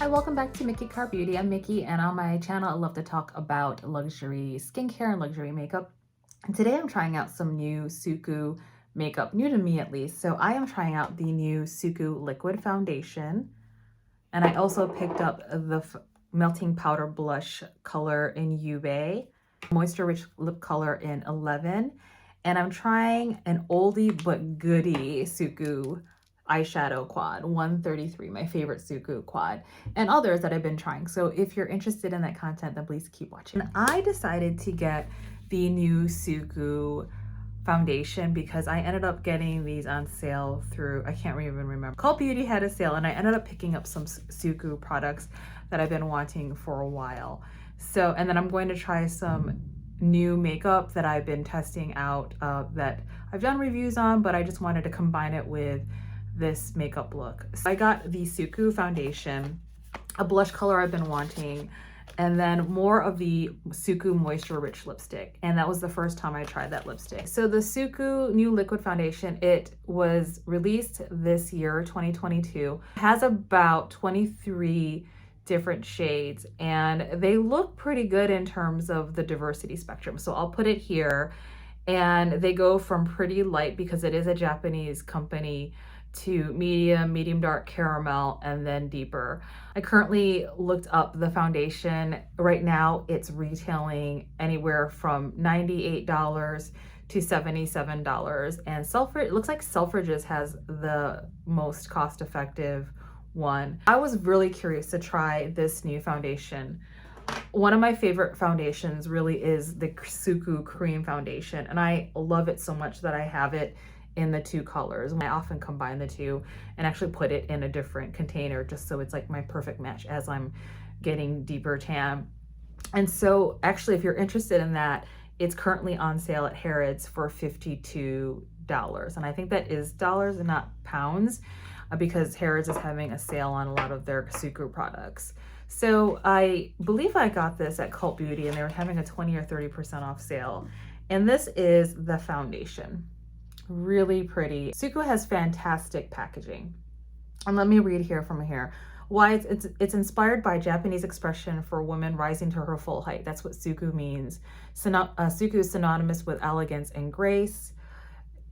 Hi, welcome back to SUQQU Beauty. I'm Mickey, and on my channel I love to talk about luxury skincare and luxury makeup. And today I'm trying out some new SUQQU makeup, new to me at least. So I am trying out the new SUQQU Liquid Foundation, and I also picked up the Melting Powder Blush color in YUUBAE, Moisture Rich Lip Color in 11, and I'm trying an oldie but goodie SUQQU eyeshadow quad 133, my favorite SUQQU quad, and others that I've been trying. So if you're interested in that content, then please keep watching. And I decided to get the new SUQQU foundation because I ended up getting these on sale through, I can't even remember. Cult Beauty had a sale and I ended up picking up some SUQQU products that I've been wanting for a while. So, and then I'm going to try some new makeup that I've been testing out that I've done reviews on, but I just wanted to combine it with this makeup look. So I got the SUQQU foundation, a blush color I've been wanting, and then more of the SUQQU Moisture Rich lipstick. And that was the first time I tried that lipstick. So the SUQQU new liquid foundation, it was released this year, 2022. It has about 23 different shades and they look pretty good in terms of the diversity spectrum. So I'll put it here, and they go from pretty light, because it is a Japanese company, to medium dark caramel, and then deeper. I currently looked up the foundation. Right now it's retailing anywhere from $98 to $77, and Selfridge, it looks like Selfridges has the most cost-effective one. I was really curious to try this new foundation. One of my favorite foundations really is the SUQQU Cream Foundation, and I love it so much that I have it in the two colors. I often combine the two and actually put it in a different container just so it's like my perfect match as I'm getting deeper tan. And so actually, if you're interested in that, it's currently on sale at Harrods for $52. And I think that is dollars and not pounds, because Harrods is having a sale on a lot of their SUQQU products. So I believe I got this at Cult Beauty and they were having a 20 or 30% off sale. And this is the foundation. Really pretty. SUQQU has fantastic packaging. And let me read here from here. Why it's inspired by Japanese expression for woman rising to her full height. That's what SUQQU means. SUQQU is synonymous with elegance and grace.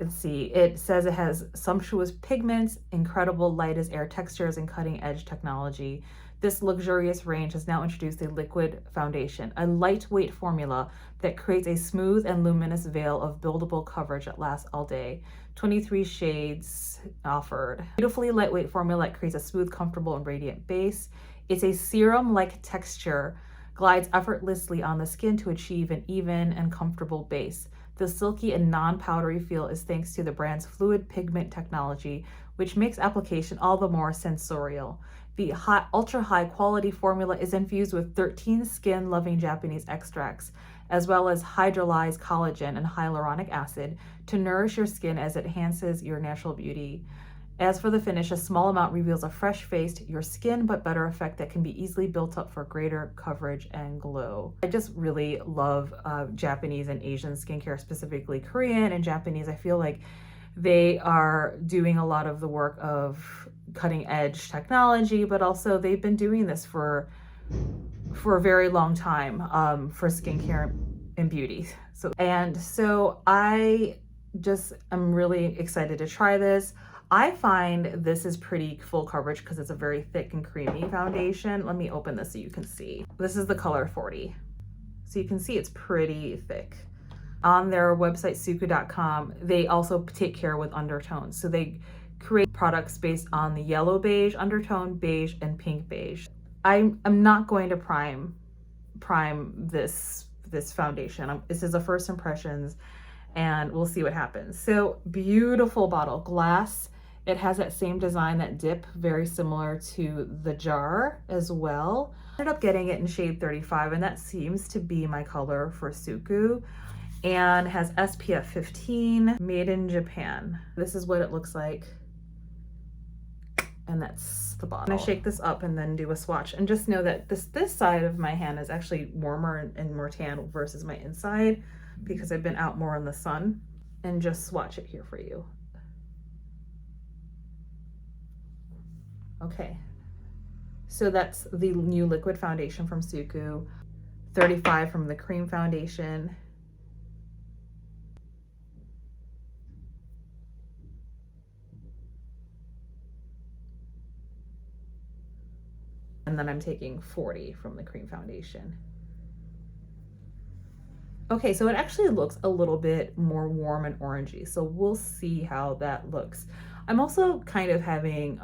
Let's see, it says it has sumptuous pigments, incredible light as air textures, and cutting edge technology. This luxurious range has now introduced a liquid foundation, a lightweight formula that creates a smooth and luminous veil of buildable coverage that lasts all day. 23 shades offered. Beautifully lightweight formula that creates a smooth, comfortable, and radiant base. It's a serum-like texture, glides effortlessly on the skin to achieve an even and comfortable base. The silky and non-powdery feel is thanks to the brand's fluid pigment technology, which makes application all the more sensorial. The ultra high quality formula is infused with 13 skin-loving Japanese extracts, as well as hydrolyzed collagen and hyaluronic acid to nourish your skin as it enhances your natural beauty. As for the finish, a small amount reveals a fresh-faced, your skin but better effect that can be easily built up for greater coverage and glow. I just really love Japanese and Asian skincare, specifically Korean and Japanese. I feel like they are doing a lot of the work of cutting edge technology, but also they've been doing this for a very long time for skincare and beauty. So I just am really excited to try this. I find this is pretty full coverage because it's a very thick and creamy foundation. Let me open this so you can see. This is the color 40. So you can see it's pretty thick. On their website, SUQQU.com, they also take care with undertones. So they create products based on the yellow beige undertone, beige, and pink beige. I'm not going to prime this foundation. This is a first impressions, and we'll see what happens. So beautiful bottle, glass. It has that same design, that dip, very similar to the jar as well. I ended up getting it in shade 35, and that seems to be my color for SUQQU, and has SPF 15, made in Japan. This is what it looks like, and that's the bottle. I'm gonna shake this up and then do a swatch, and just know that this side of my hand is actually warmer and more tan versus my inside because I've been out more in the sun. And just swatch it here for you. Okay, So that's the new liquid foundation from SUQQU, 35 from the cream foundation. And then I'm taking 40 from the cream foundation. Okay, so it actually looks a little bit more warm and orangey. So we'll see how that looks. I'm also kind of having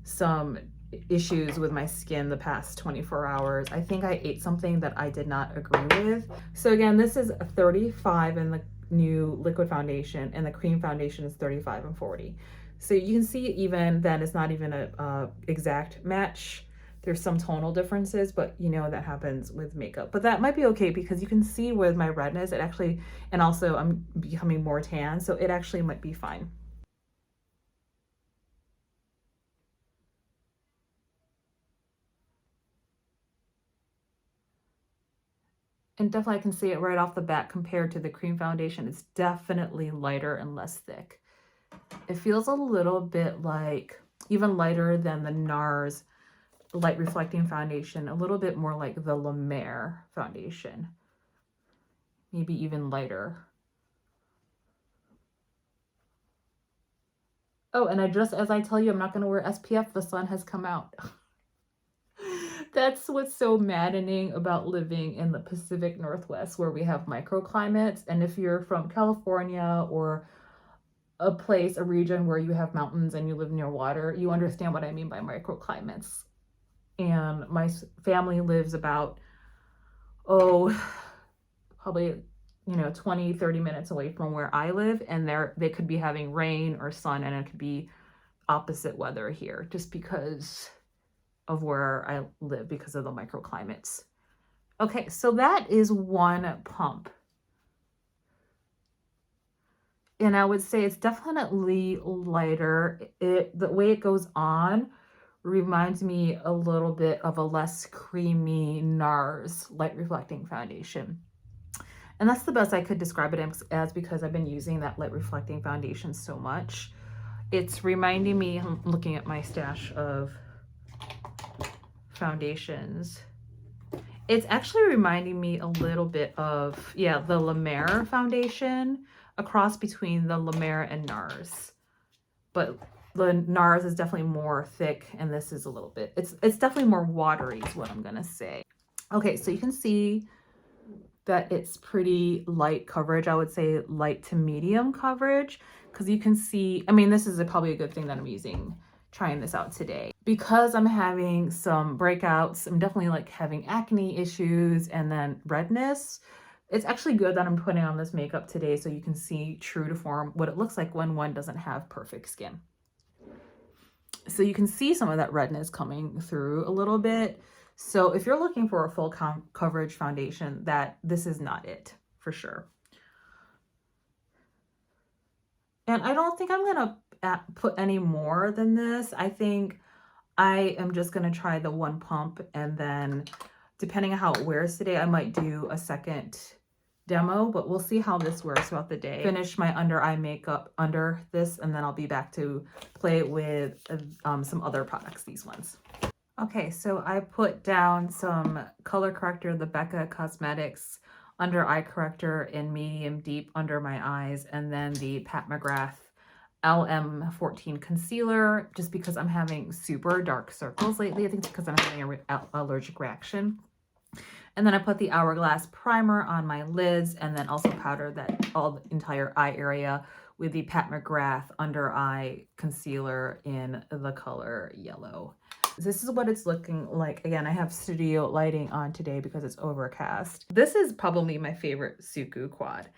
some issues with my skin the past 24 hours. I think I ate something that I did not agree with. So again, this is 35 in the new liquid foundation, and the cream foundation is 35 and 40. So you can see even then it's not even a exact match. There's some tonal differences, but you know that happens with makeup. But that might be okay because you can see with my redness, it actually, and also I'm becoming more tan, so it actually might be fine. And definitely I can see it right off the bat compared to the cream foundation. It's definitely lighter and less thick. It feels a little bit like, even lighter than the NARS light reflecting foundation, a little bit more like the La Mer foundation. Maybe even lighter. Oh, and as I tell you, I'm not going to wear SPF, the sun has come out. That's what's so maddening about living in the Pacific Northwest, where we have microclimates. And if you're from California or a place, a region where you have mountains and you live near water, you understand what I mean by microclimates. And my family lives about, probably, 20-30 minutes away from where I live, and they could be having rain or sun, and it could be opposite weather here just because of where I live, because of the microclimates. Okay, so that is one pump. And I would say it's definitely lighter. The way it goes on reminds me a little bit of a less creamy NARS light reflecting foundation. And that's the best I could describe it as because I've been using that light reflecting foundation so much. It's reminding me, I'm looking at my stash of foundations. It's actually reminding me a little bit of, yeah, the La Mer foundation, a cross between the La Mer and NARS. But the NARS is definitely more thick, and this is a little bit, it's definitely more watery is what I'm gonna say. Okay, so you can see that it's pretty light coverage. I would say light to medium coverage, because you can see, I mean, this is probably a good thing that I'm trying this out today. Because I'm having some breakouts, I'm definitely like having acne issues and then redness. It's actually good that I'm putting on this makeup today so you can see true to form what it looks like when one doesn't have perfect skin. So you can see some of that redness coming through a little bit. So if you're looking for a full coverage foundation, this is not it for sure. And I don't think I'm gonna put any more than this. I think I am just gonna try the one pump, and then depending on how it wears today, I might do a second demo, but we'll see how this wears throughout the day. Finish my under eye makeup under this, and then I'll be back to play with some other products, these ones. Okay, so I put down some color corrector, the Becca Cosmetics under eye corrector in medium deep under my eyes, and then the Pat McGrath LM14 concealer, just because I'm having super dark circles lately. I think it's because I'm having an allergic reaction. And then I put the Hourglass primer on my lids, and then also powdered that the entire eye area with the Pat McGrath under eye concealer in the color yellow. This is what it's looking like. Again, I have studio lighting on today because it's overcast. This is probably my favorite SUQQU quad.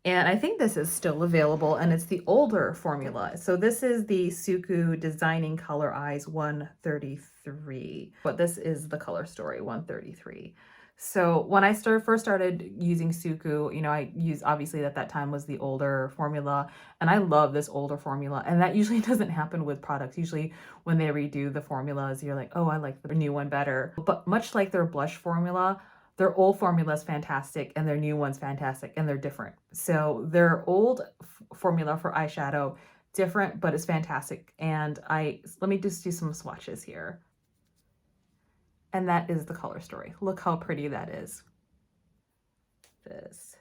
And I think this is still available, and it's the older formula. So this is the SUQQU Designing Color Eyes 133. But this is the Color Story 133. So when I first started using SUQQU, I used, obviously at that time was the older formula, and I love this older formula. And that usually doesn't happen with products. Usually when they redo the formulas, you're like, oh, I like the new one better. But much like their blush formula, their old formula is fantastic, and their new one's fantastic, and they're different. So their old formula for eyeshadow, different, but it's fantastic. And let me just do some swatches here. And that is the color story. Look how pretty that is. This.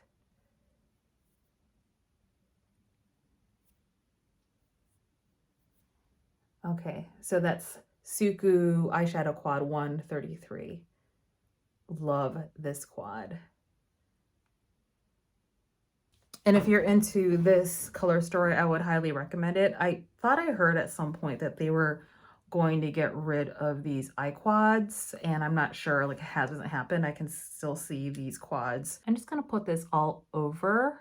Okay, so that's SUQQU Eyeshadow Quad 133. Love this quad. And if you're into this color story, I would highly recommend it. I thought I heard at some point that they were going to get rid of these eye quads, and I'm not sure, like, it hasn't happened. I can still see these quads. I'm just gonna put this all over.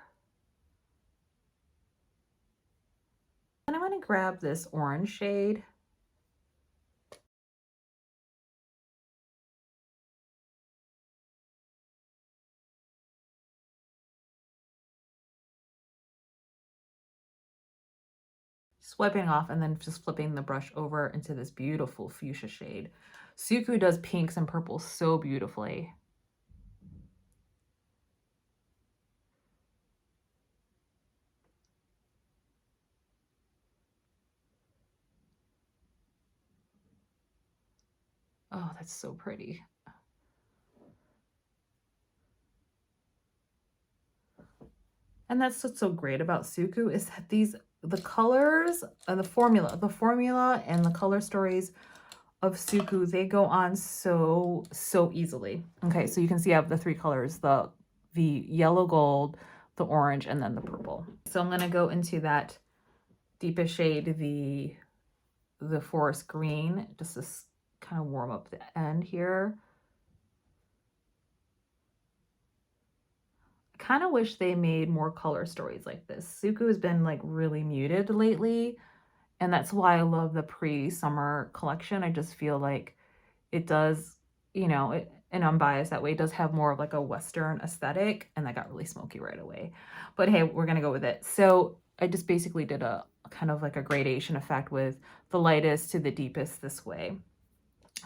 And I'm gonna grab this orange shade. Swiping off and then just flipping the brush over into this beautiful fuchsia shade. SUQQU does pinks and purples so beautifully. Oh, that's so pretty. And that's what's so great about SUQQU is that the colors and the formula and the color stories of SUQQU, they go on so easily. Okay, so you can see I have the 3 colors, the yellow gold, the orange, and then the purple. So I'm gonna go into that deepest shade, the forest green, just to kind of warm up the end here. I kind of wish they made more color stories like this. SUQQU has been like really muted lately, and that's why I love the pre-summer collection. I just feel like it does, you know, and I'm biased that way, it does have more of like a Western aesthetic, and that got really smoky right away. But hey, we're gonna go with it. So I just basically did a kind of like a gradation effect with the lightest to the deepest this way.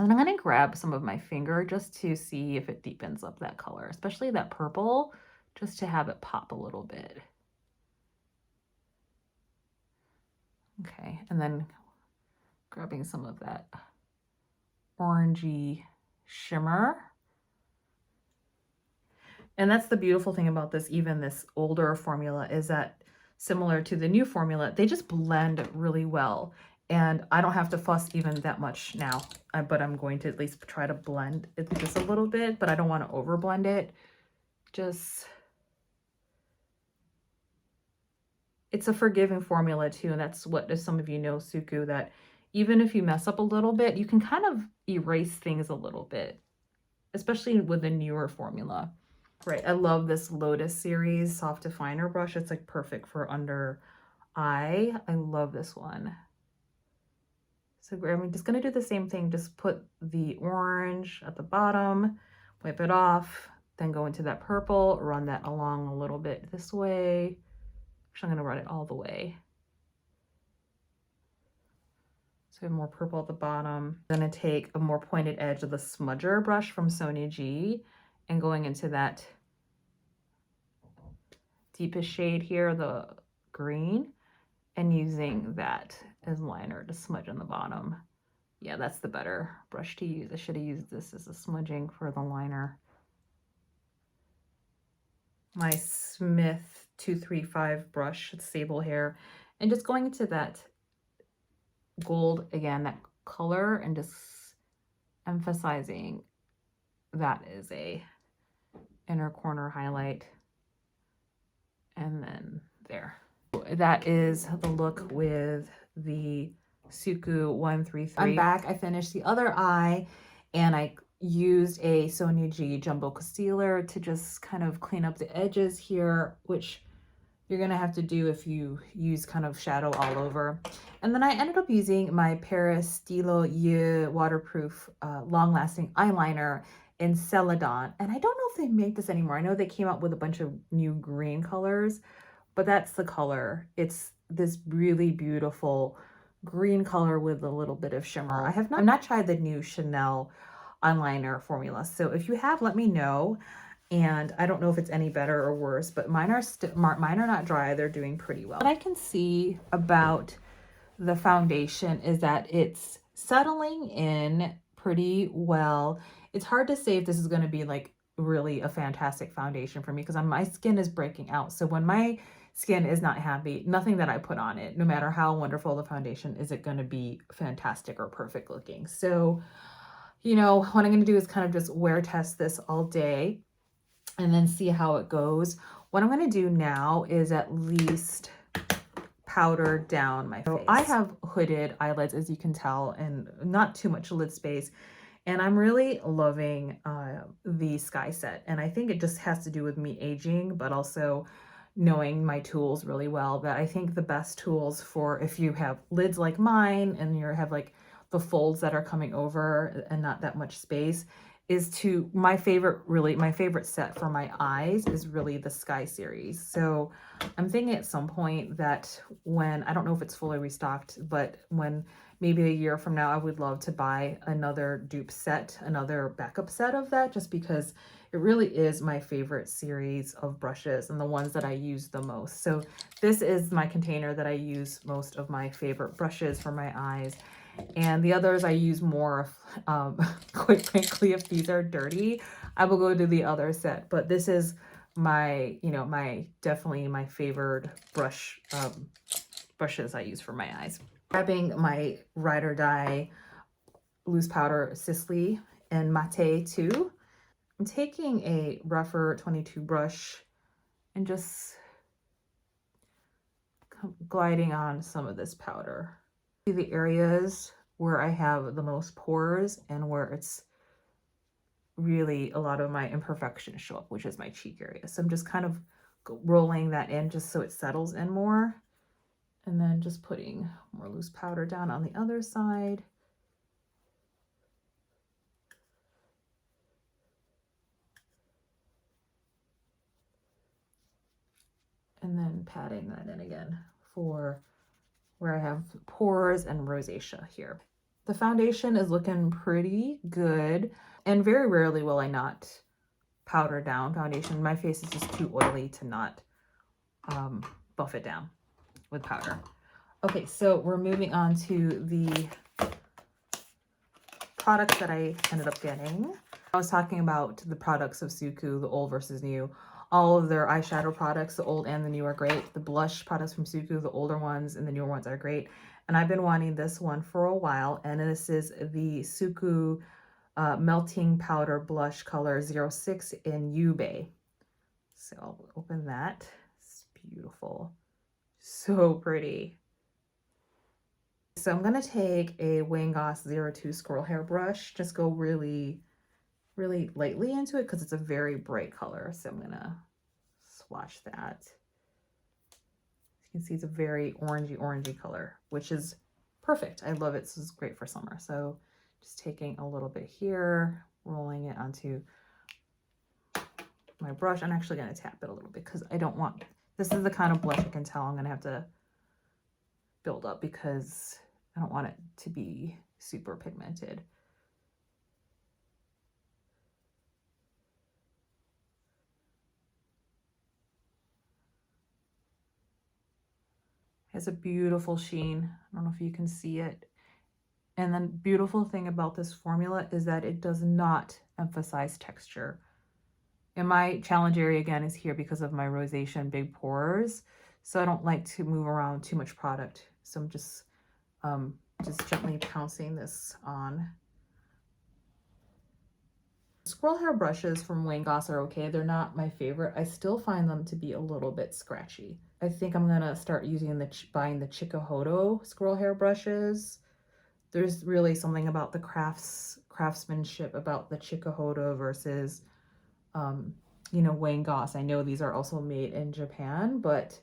And I'm gonna grab some of my finger just to see if it deepens up that color, especially that purple, just to have it pop a little bit. Okay, and then grabbing some of that orangey shimmer. And that's the beautiful thing about this, even this older formula, is that similar to the new formula, they just blend really well. And I don't have to fuss even that much now, but I'm going to at least try to blend it just a little bit, but I don't want to over blend it. Just, it's a forgiving formula too. And that's what, as some of you know, SUQQU, that even if you mess up a little bit, you can kind of erase things a little bit, especially with the newer formula. Right, I love this Lotus series soft definer brush. It's like perfect for under eye. I love this one. So I'm just gonna do the same thing, just put the orange at the bottom, wipe it off, then go into that purple, run that along a little bit this way. Actually, I'm gonna run it all the way. So I have more purple at the bottom. I'm gonna take a more pointed edge of the smudger brush from Sonia G and going into that deepest shade here, the green, and using that as liner to smudge on the bottom. Yeah, that's the better brush to use. I should have used this as a smudging for the liner. My Smith 235 brush, Sable hair, and just going into that gold again, that color, and just emphasizing that is a inner corner highlight. And then there. That is the look with the SUQQU 133. I'm back. I finished the other eye, and I used a Sonia G Jumbo Concealer to just kind of clean up the edges here, which you're gonna have to do if you use kind of shadow all over. And then I ended up using my Paris Stylo Yeux waterproof long-lasting eyeliner in Celadon. And I don't know if they make this anymore. I know they came out with a bunch of new green colors, but that's the color. It's this really beautiful green color with a little bit of shimmer. I've not tried the new Chanel eyeliner formula. So if you have, let me know. And I don't know if it's any better or worse, but mine are not dry. They're doing pretty well. What I can see about the foundation is that it's settling in pretty well. it's hard to say if this is going to be like really a fantastic foundation for me because my skin is breaking out. So when my skin is not happy, nothing that I put on it, no matter how wonderful the foundation, is it going to be fantastic or perfect looking. So, you know, what I'm going to do is kind of just wear test this all day and then see how it goes. What I'm going to do now is at least powder down my face. So I have hooded eyelids, as you can tell, and not too much lid space. And I'm really loving the Sky set. And I think it just has to do with me aging, but also knowing my tools really well. That I think the best tools for if you have lids like mine and you have like the folds that are coming over and not that much space, is to my favorite set for my eyes is really the Sky series. So I'm thinking at some point that when, I don't know if it's fully restocked, but when maybe a year from now, I would love to buy another dupe set, another backup set of that, just because it really is my favorite series of brushes and the ones that I use the most. So this is my container that I use most of my favorite brushes for my eyes. And the others I use more, quite frankly, if these are dirty, I will go to the other set. But this is my, you know, definitely my favorite brushes I use for my eyes. Grabbing my Ride or Die loose powder Sisley and Mate 2. I'm taking a rougher 22 brush and just gliding on some of this powder. See the areas where I have the most pores and where it's really a lot of my imperfections show up, which is my cheek area. So I'm just kind of rolling that in just so it settles in more. And then just putting more loose powder down on the other side. And then patting that in again for where I have pores and rosacea here. The foundation is looking pretty good, and very rarely will I not powder down foundation. My face is just too oily to not buff it down with powder. Okay, so we're moving on to the products that I ended up getting. I was talking about the products of SUQQU, the old versus new. All of their eyeshadow products, the old and the new, are great. The blush products from SUQQU, the older ones and the newer ones, are great. And I've been wanting this one for a while, and this is the SUQQU Melting Powder Blush Color 06 in YUUBAE. So I'll open that. It's beautiful. So pretty. So I'm going to take a Wayne Goss 02 Squirrel Hair brush, just go really lightly into it because it's a very bright color. So I'm going to swatch that. You can see it's a very orangey color, which is perfect. I love it. This is great for summer. So just taking a little bit here, rolling it onto my brush. I'm actually going to tap it a little bit because I don't want, this is the kind of blush I can tell I'm going to have to build up because I don't want it to be super pigmented. It has a beautiful sheen. I don't know if you can see it. And the beautiful thing about this formula is that it does not emphasize texture. And my challenge area again is here because of my rosacea and big pores. So I don't like to move around too much product. So I'm just gently pouncing this on. Squirrel hair brushes from Wayne Goss are okay. They're not my favorite. I still find them to be a little bit scratchy. I think I'm gonna start using buying the Chikuhodo squirrel hair brushes. There's really something about the craftsmanship about the Chikuhodo versus, you know, Wayne Goss. I know these are also made in Japan, but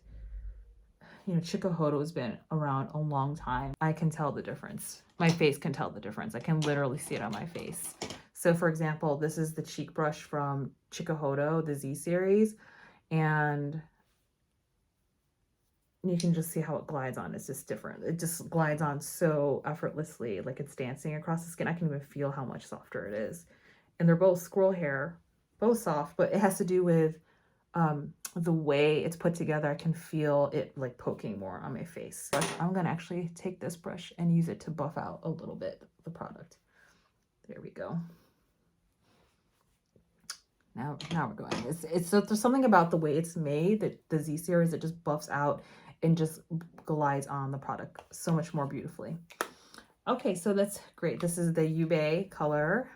you know, Chikuhodo has been around a long time. I can tell the difference. My face can tell the difference. I can literally see it on my face. So for example, this is the cheek brush from Chikuhodo, the Z series, and you can just see how it glides on. It's just different. It just glides on so effortlessly, like it's dancing across the skin. I can even feel how much softer it is. And they're both squirrel hair, both soft, but it has to do with the way it's put together. I can feel it like poking more on my face. I'm gonna actually take this brush and use it to buff out a little bit the product. There we go. Now we're going. It's so there's something about the way it's made, that the Z series, it just buffs out and just glides on the product so much more beautifully. Okay, so that's great. This is the YUUBAE color,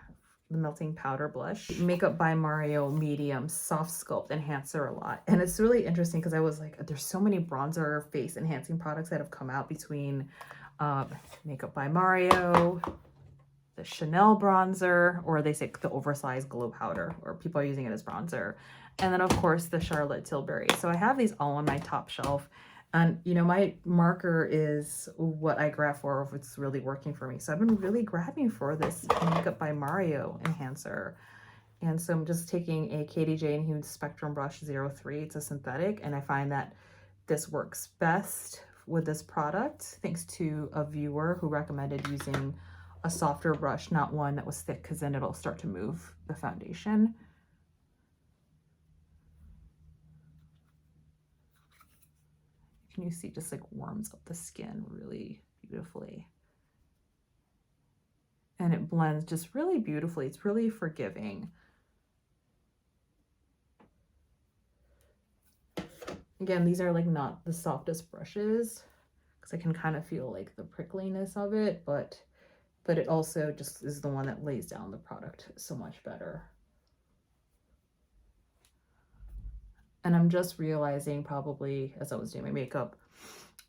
the melting powder blush. Makeup by Mario medium soft sculpt enhancer a lot. And it's really interesting because I was like, there's so many bronzer face enhancing products that have come out between Makeup by Mario, the Chanel bronzer, or they say the oversized glow powder, or people are using it as bronzer. And then of course the Charlotte Tilbury. So I have these all on my top shelf. And you know, my marker is what I grab for if it's really working for me. So I've been really grabbing for this Makeup by Mario enhancer. And so I'm just taking a Katie Jane Huge Spectrum Brush 03. It's a synthetic, and I find that this works best with this product, thanks to a viewer who recommended using a softer brush, not one that was thick, because then it'll start to move the foundation. Can you see, just like warms up the skin really beautifully. And it blends just really beautifully. It's really forgiving. Again, these are like not the softest brushes, because I can kind of feel like the prickliness of it, but it also just is the one that lays down the product so much better. And I'm just realizing, probably as I was doing my makeup,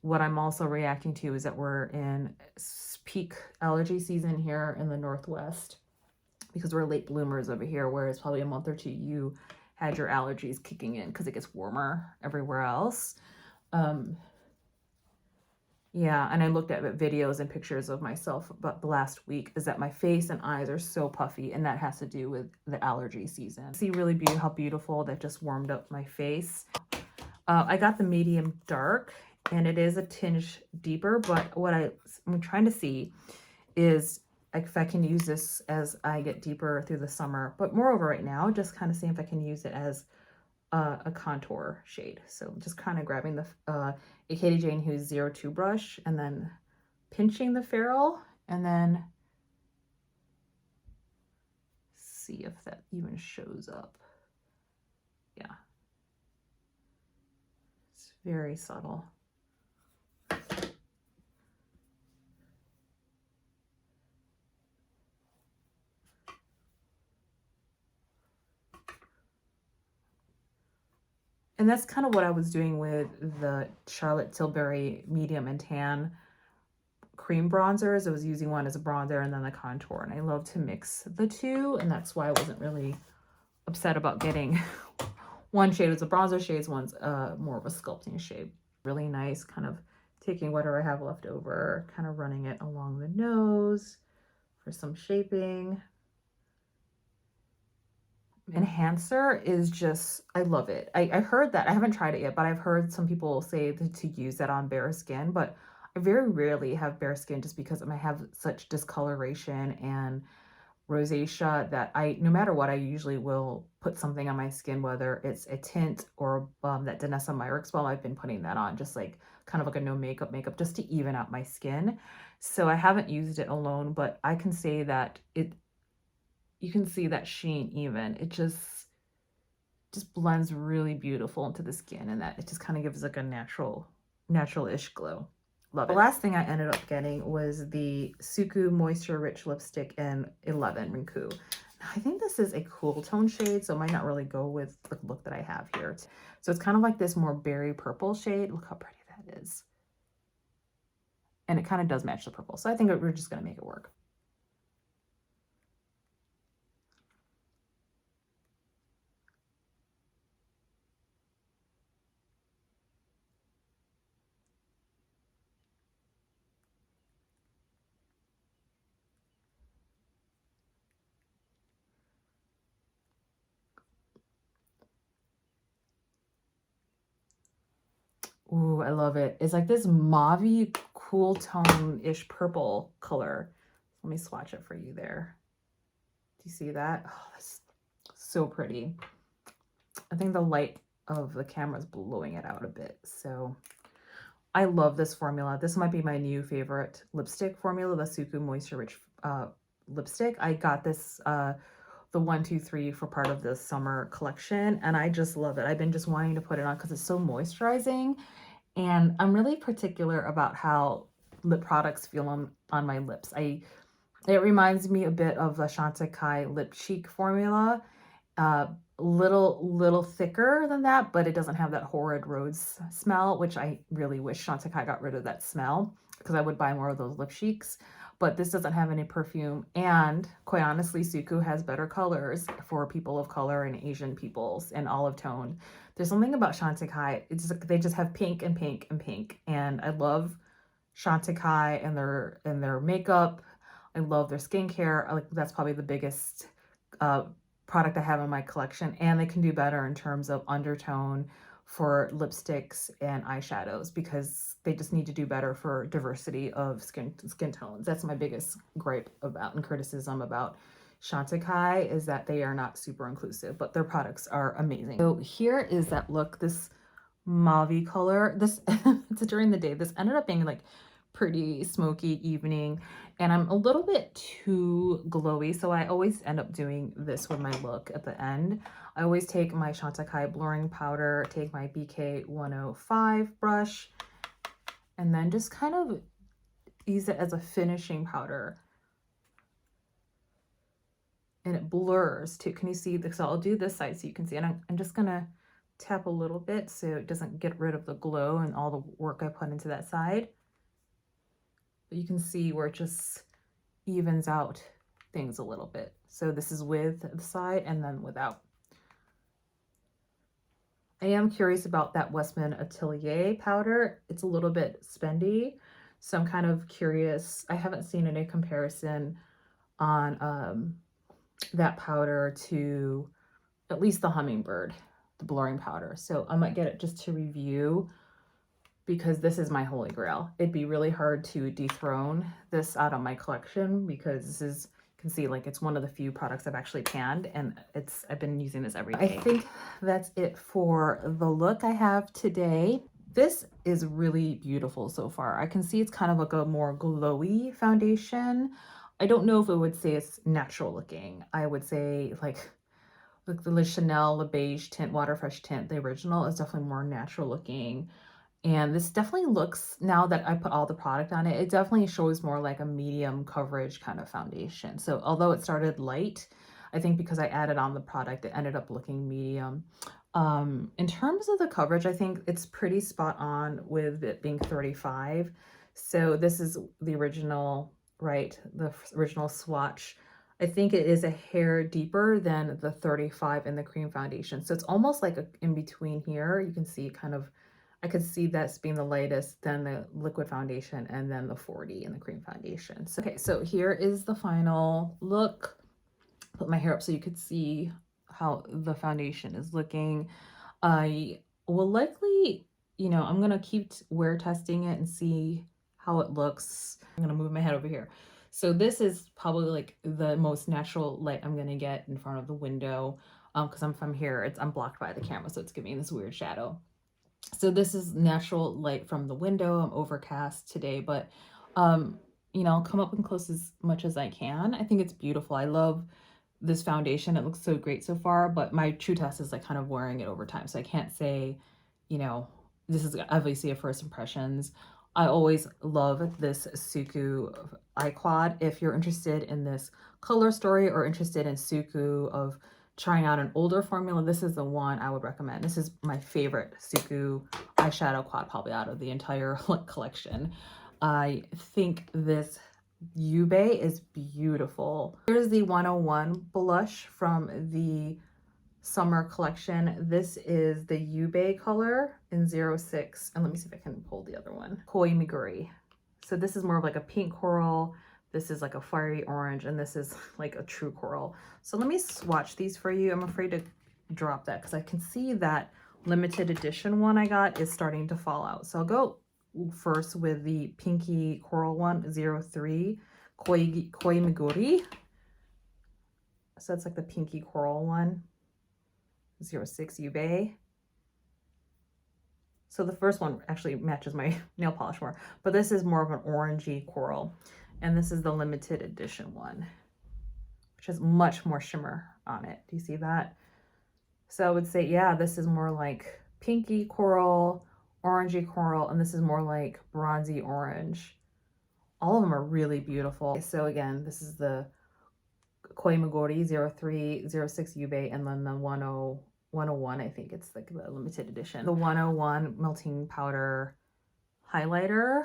what I'm also reacting to is that we're in peak allergy season here in the Northwest, because we're late bloomers over here, whereas probably a month or two you had your allergies kicking in because it gets warmer everywhere else. Yeah, and I looked at videos and pictures of myself about the last week, is that my face and eyes are so puffy, and that has to do with the allergy season. See really how beautiful that just warmed up my face. I got the medium dark, and it is a tinge deeper, but what I'm trying to see is if I can use this as I get deeper through the summer, but moreover right now, just kind of seeing if I can use it as a contour shade. So just kind of grabbing the a Katie Jane Hughes 02 brush and then pinching the ferrule, and then see if that even shows up. Yeah, it's very subtle. And that's kind of what I was doing with the Charlotte Tilbury medium and tan cream bronzers. I was using one as a bronzer and then the contour, and I love to mix the two, and that's why I wasn't really upset about getting one shade as a bronzer shade, one's more of a sculpting shade. Really nice, kind of taking whatever I have left over, kind of running it along the nose for some shaping. Enhancer is just, I love it. I heard that, I haven't tried it yet, but I've heard some people say to use that on bare skin, but I very rarely have bare skin just because I have such discoloration and rosacea that no matter what, I usually will put something on my skin, whether it's a tint or that Danessa Myricks balm. I've been putting that on just like kind of like a no makeup just to even out my skin. So I haven't used it alone, but I can say that you can see that sheen even. It just blends really beautiful into the skin, and that it just kind of gives like a natural-ish glow. Love it. The last thing I ended up getting was the SUQQU Moisture Rich Lipstick in 11 RINKU. I think this is a cool tone shade, so it might not really go with the look that I have here. So it's kind of like this more berry purple shade. Look how pretty that is. And it kind of does match the purple. So I think we're just going to make it work. Ooh, I love it. It's like this mauve-y, cool tone-ish purple color. Let me swatch it for you there. Do you see that? Oh, that's so pretty. I think the light of the camera is blowing it out a bit. So I love this formula. This might be my new favorite lipstick formula, the SUQQU Moisture Rich lipstick. I got this the 123 for part of this summer collection, and I just love it. I've been just wanting to put it on because it's so moisturizing, and I'm really particular about how lip products feel on my lips. It reminds me a bit of the Chantecaille Lip Cheek formula. Little thicker than that, but it doesn't have that horrid rose smell, which I really wish Chantecaille got rid of that smell, because I would buy more of those lip cheeks. But this doesn't have any perfume, and quite honestly, SUQQU has better colors for people of color and Asian peoples and olive tone. There's something about Chantecaille. It's just, they just have pink and pink and pink, and I love Chantecaille and their makeup. I love their skincare. Like, that's probably the biggest product I have in my collection, and they can do better in terms of undertone for lipsticks and eyeshadows, because they just need to do better for diversity of skin tones. That's my biggest gripe about and criticism about Chantecaille, is that they are not super inclusive, but their products are amazing. So here is that look, this mauve color. This it's during the day. This ended up being like pretty smoky evening, and I'm a little bit too glowy, so I always end up doing this with my look at the end. I always take my Chantecaille blurring powder, take my BK 105 brush, and then just kind of use it as a finishing powder, and it blurs too. Can you see this? So I'll do this side so you can see, and I'm just gonna tap a little bit so it doesn't get rid of the glow and all the work I put into that side. But you can see where it just evens out things a little bit. So this is with the side and then without. I am curious about that Westman Atelier powder. It's a little bit spendy, so I'm kind of curious. I haven't seen any comparison on that powder to at least the Hummingbird, the blurring powder. So I might get it just to review, because this is my holy grail. It'd be really hard to dethrone this out of my collection, because this is, you can see, like, it's one of the few products I've actually panned, and I've been using this every day. I think that's it for the look I have today. This is really beautiful so far. I can see it's kind of like a more glowy foundation. I don't know if I would say it's natural looking. I would say like the Le Chanel Le Beige tint, Water Fresh tint, the original, is definitely more natural looking. And this definitely looks, now that I put all the product on it, it definitely shows more like a medium coverage kind of foundation. So although it started light, I think because I added on the product, it ended up looking medium. In terms of the coverage, I think it's pretty spot on with it being 35. So this is the original, right? The original swatch. I think it is a hair deeper than the 35 in the cream foundation. So it's almost like in between here. You can see kind of, I could see that's being the lightest, then the liquid foundation, and then the 40 in the cream foundation. So, okay, so here is the final look. Put my hair up so you could see how the foundation is looking. I will likely, I'm going to keep wear testing it and see how it looks. I'm going to move my head over here. So this is probably like the most natural light I'm going to get in front of the window, because I'm from here. I'm blocked by the camera, so it's giving me this weird shadow. So this is natural light from the window. I'm overcast today, but I'll come up and close as much as I can. I think it's beautiful. I love this foundation. It looks so great so far, but my true test is like kind of wearing it over time. So I can't say, this is obviously a first impressions. I always love this SUQQU eye quad. If you're interested in this color story or interested in SUQQU of trying out an older formula, this is the one I would recommend. This is my favorite SUQQU eyeshadow quad probably out of the entire collection. I think this YUUBAE is beautiful. Here's the 101 blush from the summer collection. This is the YUUBAE color in 06, and let me see if I can pull the other one. Koi Miguri. So this is more of like a pink coral. This is like a fiery orange, and this is like a true coral. So let me swatch these for you. I'm afraid to drop that because I can see that limited edition one I got is starting to fall out. So I'll go first with the pinky coral one, 03, Koi Miguri. So that's like the pinky coral one, 06 YUUBAE. So the first one actually matches my nail polish more, but this is more of an orangey coral. And this is the limited edition one, which has much more shimmer on it. Do you see that? So I would say, yeah, this is more like pinky coral, orangey coral, and this is more like bronzy orange. All of them are really beautiful. So again, this is the Koi Magori 0306 YUUBAE, and then the 101, I think it's like the limited edition. The 101 melting powder highlighter.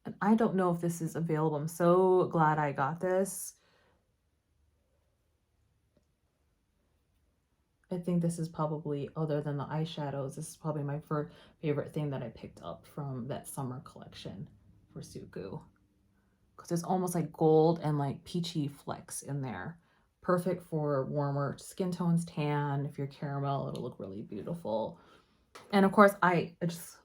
And I don't know if this is available. I'm so glad I got this. I think this is probably, other than the eyeshadows, this is probably my favorite thing that I picked up from that summer collection for SUQQU. Because there's almost like gold and like peachy flecks in there. Perfect for warmer skin tones, tan. If you're caramel, it'll look really beautiful. And of course, I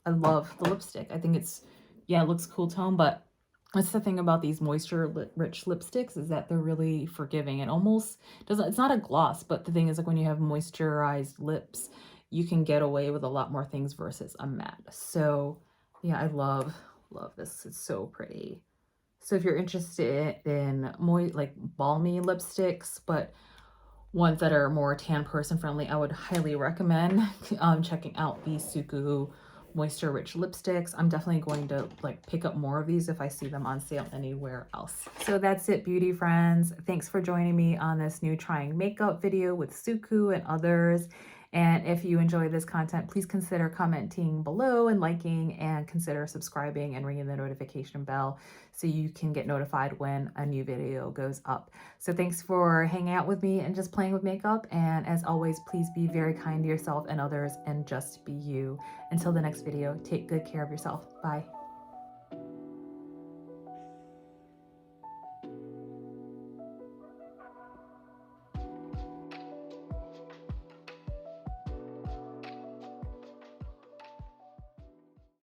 love the lipstick. I think it's, yeah, it looks cool tone, but that's the thing about these moisture-rich lipsticks, is that they're really forgiving. It almost doesn't, it's not a gloss, but the thing is, like, when you have moisturized lips, you can get away with a lot more things versus a matte. So yeah, I love this. It's so pretty. So if you're interested in like balmy lipsticks, but ones that are more tan person friendly, I would highly recommend checking out the SUQQU moisture rich lipsticks. I'm definitely going to like pick up more of these if I see them on sale anywhere else. So that's it, beauty friends. Thanks for joining me on this new trying makeup video with SUQQU and others. And if you enjoy this content, please consider commenting below and liking, and consider subscribing and ringing the notification bell so you can get notified when a new video goes up. So thanks for hanging out with me and just playing with makeup. And as always, please be very kind to yourself and others, and just be you. Until the next video, take good care of yourself. Bye.